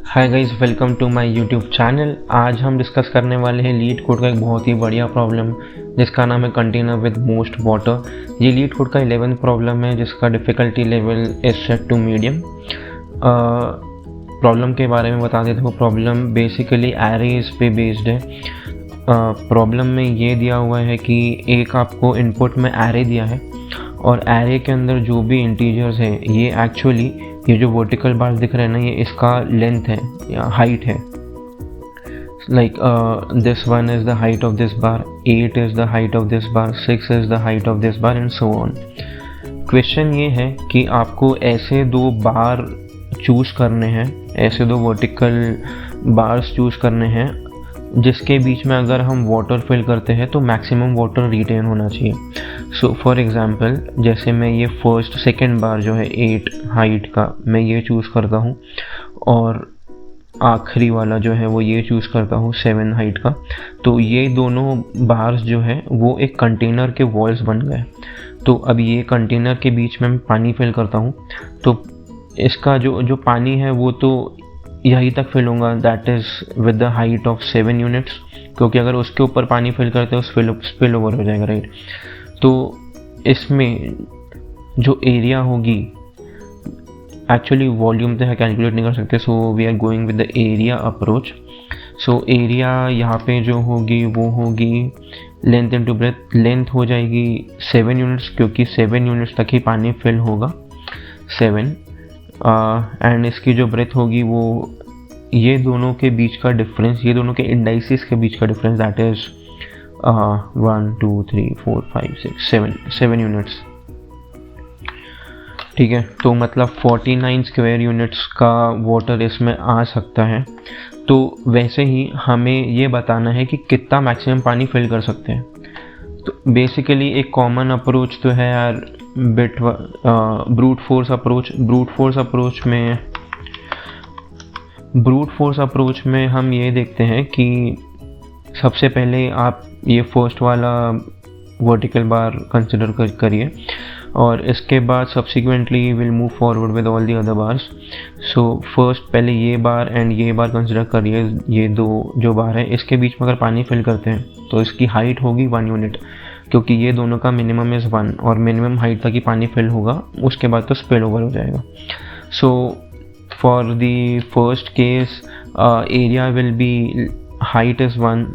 Hi guys, welcome to my YouTube channel. आज हम discuss करने वाले हैं लीड कोड का एक बहुत ही बढ़िया प्रॉब्लम जिसका नाम है कंटेनर विद मोस्ट वाटर। ये लीड कोड का 11th प्रॉब्लम है जिसका difficulty level is set to medium. Problem के बारे में बता देता हूँ। प्रॉब्लम बेसिकली एरेज पे बेस्ड है। प्रॉब्लम में ये दिया हुआ है कि एक आपको इनपुट में एरे दिया है और एरे के अंदर जो भी इंटीजर्स है ये एक्चुअली ये जो वर्टिकल बार्स दिख रहे हैं ना, ये इसका लेंथ है या हाइट है। Like this one is the height of this bar, 8 is the height of this bar, 6 is the height of this bar and so on. Question ये है कि आपको ऐसे दो बार चूज़ करने हैं, ऐसे दो वर्टिकल बार्स चूज़ करने हैं जिसके बीच में अगर हम वाटर फिल करते हैं तो मैक्सिमम वाटर रिटेन होना चाहिए। सो फॉर एग्ज़ाम्पल, जैसे मैं ये फर्स्ट सेकंड बार जो है 8 हाइट का मैं ये चूज़ करता हूँ और आखिरी वाला जो है वो ये चूज़ करता हूँ 7 हाइट का, तो ये दोनों बार्स जो है वो एक कंटेनर के वॉल्स बन गए। तो अब ये कंटेनर के बीच में मैं पानी फिल करता हूँ तो इसका जो पानी है वो तो यहीं तक फिल होगा, that is with the height of 7 units, क्योंकि अगर उसके ऊपर पानी फिल करते हैं स्पिल ओवर हो जाएगा, राइट। तो इसमें जो एरिया होगी, एक्चुअली वॉल्यूम तो है कैलकुलेट नहीं कर सकते, so we are going with the area approach. So area यहाँ पे जो होगी वो होगी लेंथ इनटू ब्रेथ। लेंथ हो जाएगी 7 यूनिट्स क्योंकि 7 यूनिट्स तक ही पानी फिल होगा, 7। एंड इसकी जो ब्रेथ होगी वो ये दोनों के बीच का डिफरेंस, ये दोनों के इंडाइसिस के बीच का डिफरेंस, दैट इज़ 1 2 3 4 5 6 7 यूनिट्स, ठीक है। तो मतलब 49 स्क्वायर यूनिट्स का वाटर इसमें आ सकता है। तो वैसे ही हमें ये बताना है कि कितना मैक्सिमम पानी फिल कर सकते हैं। तो बेसिकली एक कॉमन अप्रोच तो है यार brute force approach. Brute force approach में हम ये देखते हैं कि सबसे पहले आप ये फर्स्ट वाला वर्टिकल बार कंसिडर करिए और इसके बाद subsequently will move forward with all the other bars. So first पहले ये बार एंड ये बार कंसिडर करिए, ये दो जो बार है इसके बीच में अगर पानी फिल करते हैं तो इसकी हाइट होगी 1 यूनिट, क्योंकि ये दोनों का मिनिमम इज़ 1 और मिनिमम हाइट तक ही पानी फिल होगा, उसके बाद तो स्पिल ओवर हो जाएगा। So for the first case area will be height is 1,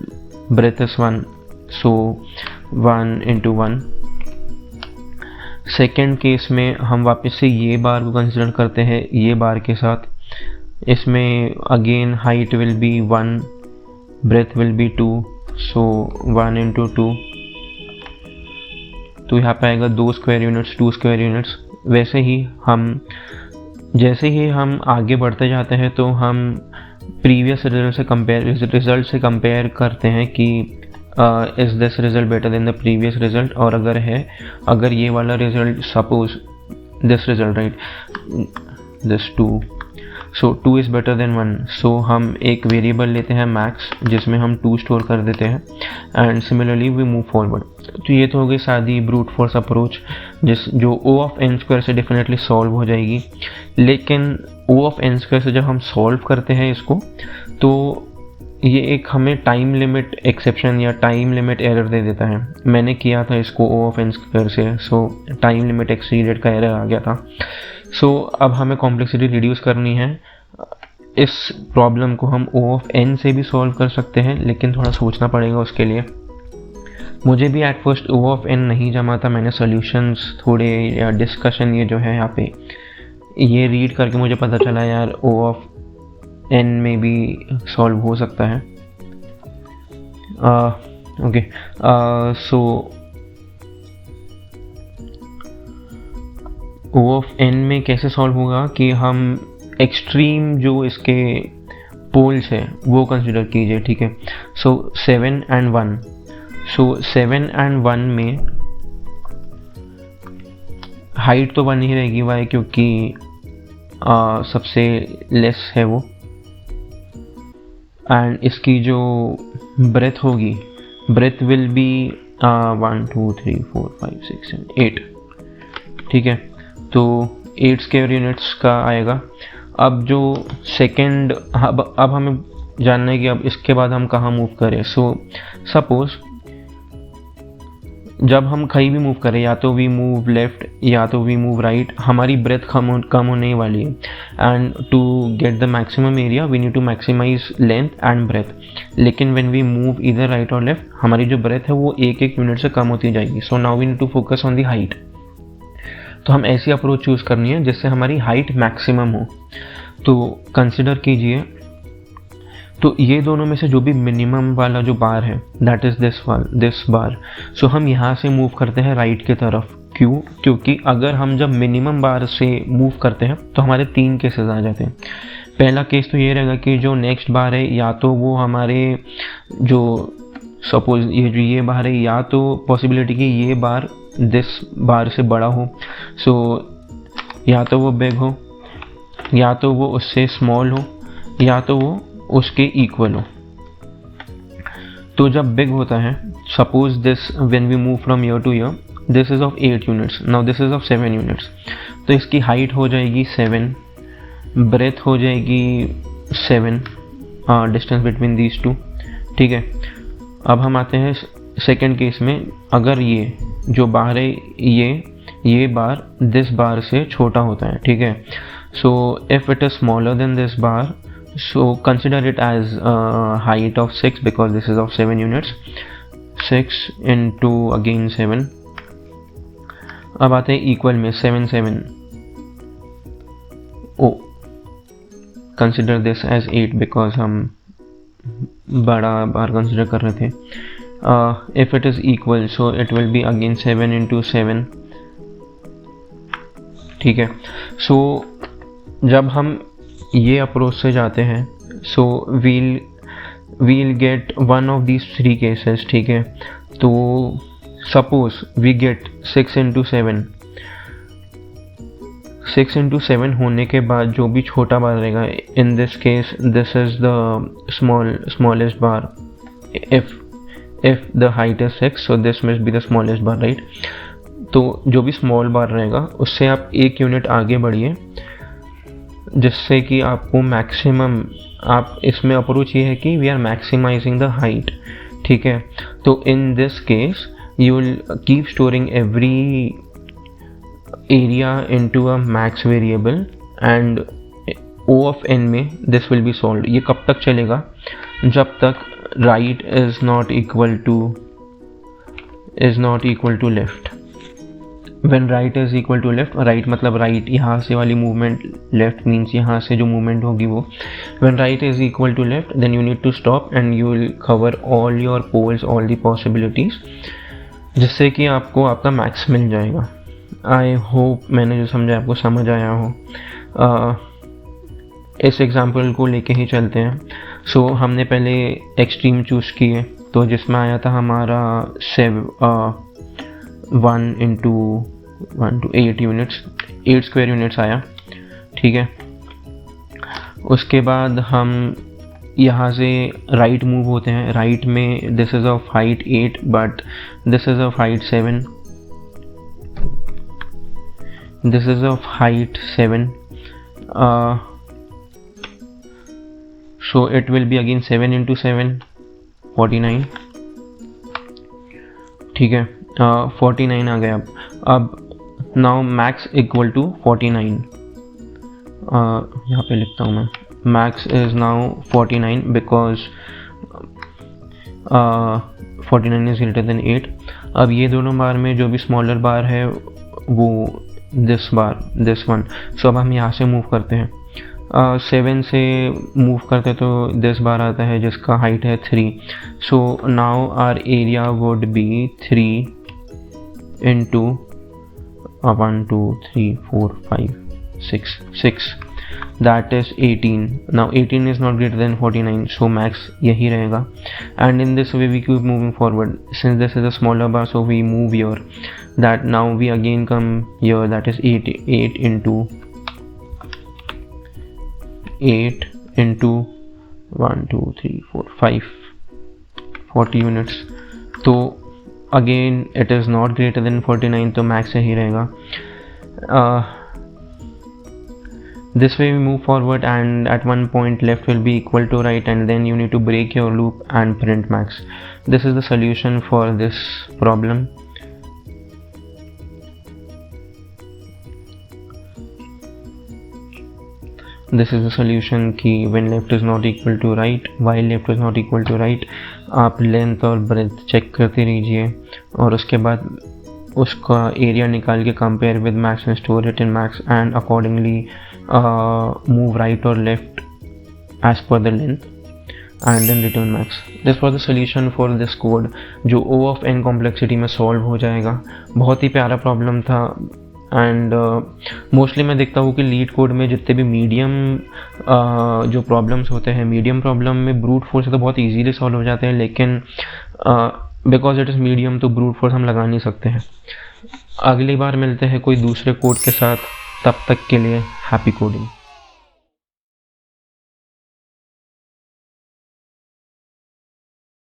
breadth is 1, so 1 × 1। Second case में हम वापस से ये बार को कंसिडर करते हैं ये बार के साथ। इसमें again height will be 1, breadth will be 2, so 1 × 2, तो यहाँ पे आएगा 2 स्क्वायर यूनिट्स, 2 स्क्वायर यूनिट्स। वैसे ही जैसे ही हम आगे बढ़ते जाते हैं तो हम प्रीवियस रिजल्ट से कंपेयर करते हैं कि is this result better than the previous result, और अगर ये वाला result, suppose this result, right, this 2, so 2 is better than 1, सो हम एक वेरिएबल लेते हैं मैक्स जिसमें हम 2 स्टोर कर देते हैं and similarly we move forward. तो ये तो हो गई सादी ब्रूट फोर्स अप्रोच जो O ऑफ n स्क्वायर से डेफिनेटली सॉल्व हो जाएगी। लेकिन O ऑफ n स्क्वायर से जब हम सॉल्व करते हैं इसको तो ये एक हमें टाइम लिमिट एक्सेप्शन या टाइम लिमिट एरर दे देता है। मैंने किया था इसको O ऑफ n स्क्वायर से, सो टाइम लिमिट एक्सीडेड का एरर आ गया था। सो अब हमें कॉम्प्लेक्सिटी रिड्यूस करनी है। इस प्रॉब्लम को हम O ऑफ n से भी सॉल्व कर सकते हैं, लेकिन थोड़ा सोचना पड़ेगा उसके लिए। मुझे भी at first O of n नहीं जमा था, मैंने सॉल्यूशंस थोड़े या डिस्कशन ये जो है यहाँ पे ये रीड करके मुझे पता चला यार O ऑफ n में भी सॉल्व हो सकता है। Okay, so O of n में कैसे सॉल्व होगा कि हम एक्सट्रीम जो इसके पोल्स है वो कंसिडर कीजिए, ठीक है। सो 7 and 1, सो 7 and 1 में हाइट तो 1 ही रहेगी, वाई क्योंकि सबसे लेस है वो, एंड इसकी जो ब्रेथ होगी, ब्रेथ विल बी 1 2 3 4 5 6 7 8, ठीक है। तो 8 स्क्वायर यूनिट्स का आएगा। अब जो सेकंड, अब हमें जानना है कि अब इसके बाद हम कहाँ मूव करें। सो सपोज जब हम कहीं भी मूव करें, या तो वी मूव लेफ्ट या तो वी मूव राइट, हमारी ब्रेथ कम होने वाली है। And to get the maximum area we need to maximise length and breadth. लेकिन व्हेन वी मूव इधर राइट और लेफ्ट, हमारी जो ब्रेथ है वो एक एक यूनिट से कम होती जाएगी। So now we need to focus on the height. तो हम ऐसी अप्रोच चूज़ करनी है जिससे हमारी हाइट मैक्सिमम हो। तो कंसिडर कीजिए, तो ये दोनों में से जो भी मिनिमम वाला जो बार है, दैट इज़ दिस बार। सो हम यहाँ से मूव करते हैं राइट की तरफ। क्यों? क्योंकि अगर हम जब मिनिमम बार से मूव करते हैं तो हमारे 3 केसेस आ जाते हैं। पहला केस तो ये रहेगा कि जो नेक्स्ट बार है, या तो वो हमारे जो सपोज ये बार है, या तो पॉसिबिलिटी कि ये बार दिस बार से बड़ा हो। सो या तो वो बिग हो, या तो वो उससे स्मॉल हो, या तो वो उसके इक्वल हो। तो जब बिग होता है, suppose this when we move from here to here, this is of 8 units, now this is of 7 units. तो इसकी हाइट हो जाएगी 7, ब्रेथ हो जाएगी 7, डिस्टेंस बिटवीन दीज टू। ठीक है, अब हम आते हैं सेकेंड केस में। अगर ये जो बार है, ये बार दिस बार से छोटा होता है। ठीक है, so if it is smaller than this bar, so consider it as a height of 6 because this is of 7 units. 6 into again 7. अब आते हैं इक्वल में 7 7। ओ कंसिडर दिस एज 8 बिकॉज हम बड़ा बार कंसिडर कर रहे थे। If it is equal so it will be again 7 into 7। ठीक है, सो जब हम ये अप्रोच से जाते हैं, so we'll get one of these 3 cases. ठीक है, तो suppose we get 6 into 7। 6 into 7 होने के बाद जो भी छोटा बार रहेगा, इन this case this is the smallest bar. If the height is 6 so this must be the smallest bar, right. तो जो भी स्मॉल बार रहेगा उससे आप 1 यूनिट आगे बढ़िए, जिससे कि आपको मैक्सिमम, आप इसमें अप्रोच ये है कि we are maximising the height. ठीक है, तो in this case you will keep storing every area into a max variable and O of n में दिस विल बी सॉल्व। ये कब तक चलेगा? जब तक right is not equal to left. When right is equal to left, right मतलब right यहाँ से वाली movement, left means यहाँ से जो movement होगी वो। When right is equal to left, then you need to stop and you will cover all your poles, all the possibilities, जिससे कि आपको आपका max मिल जाएगा। I hope मैंने जो समझा आपको समझ आया हो। इस एग्जाम्पल को लेके ही चलते हैं। सो हमने पहले एक्सट्रीम चूज़ किए, तो जिसमें आया था हमारा 1 into 8 यूनिट्स, 8 स्क्वायर यूनिट्स आया। ठीक है, उसके बाद हम यहाँ से राइट मूव होते हैं। राइट में this is of height 8 but this is of height 7, this is of height 7। So it will be again 7 into 7, 49। ठीक है, 49 आ गया। अब नाउ मैक्स इक्वल टू 49, यहाँ पे लिखता हूँ मैं, max is now 49 because 49 is greater than 8। अब ये दोनों बार में जो भी स्मॉलर बार है वो दिस वन। सो अब हम यहाँ से मूव करते हैं, 7 से मूव करते तो दिस बार आता है जिसका हाइट है 3। So now our area would be 3 into 1 2 3 4 5 6, that is 18. Now 18 is not greater than 49, so max यही रहेगा। And in this way we keep moving forward. Since this is a smaller bar, so we move here. That now we again come here, that is 8 into 1 2 3 4 5 40 units। तो again it is not greater than 49, तो max यही रहेगा। This way we move forward, and at one point left will be equal to right, and then you need to break your loop and print max. This is the solution for this problem. This is the solution कि when left is not equal to right, while left is not equal to right, आप length और breadth check करते रहिए और उसके बाद उसका area निकाल के compare with max and store it in max and accordingly move right और left as per the length and then return max. This was the solution for this code जो O ऑफ n कॉम्प्लेक्सिटी में solve हो जाएगा. बहुत ही प्यारा problem था and mostly मैं देखता हूँ कि लीड कोड में जितने भी मीडियम जो प्रॉब्लम्स होते हैं, मीडियम प्रॉब्लम में ब्रूट फोर्स से तो बहुत इजीली सॉल्व हो जाते हैं, लेकिन बिकॉज इट इज़ मीडियम तो ब्रूट फोर्स हम लगा नहीं सकते हैं. अगली बार मिलते हैं कोई दूसरे कोड के साथ, तब तक के लिए हैप्पी कोडिंग.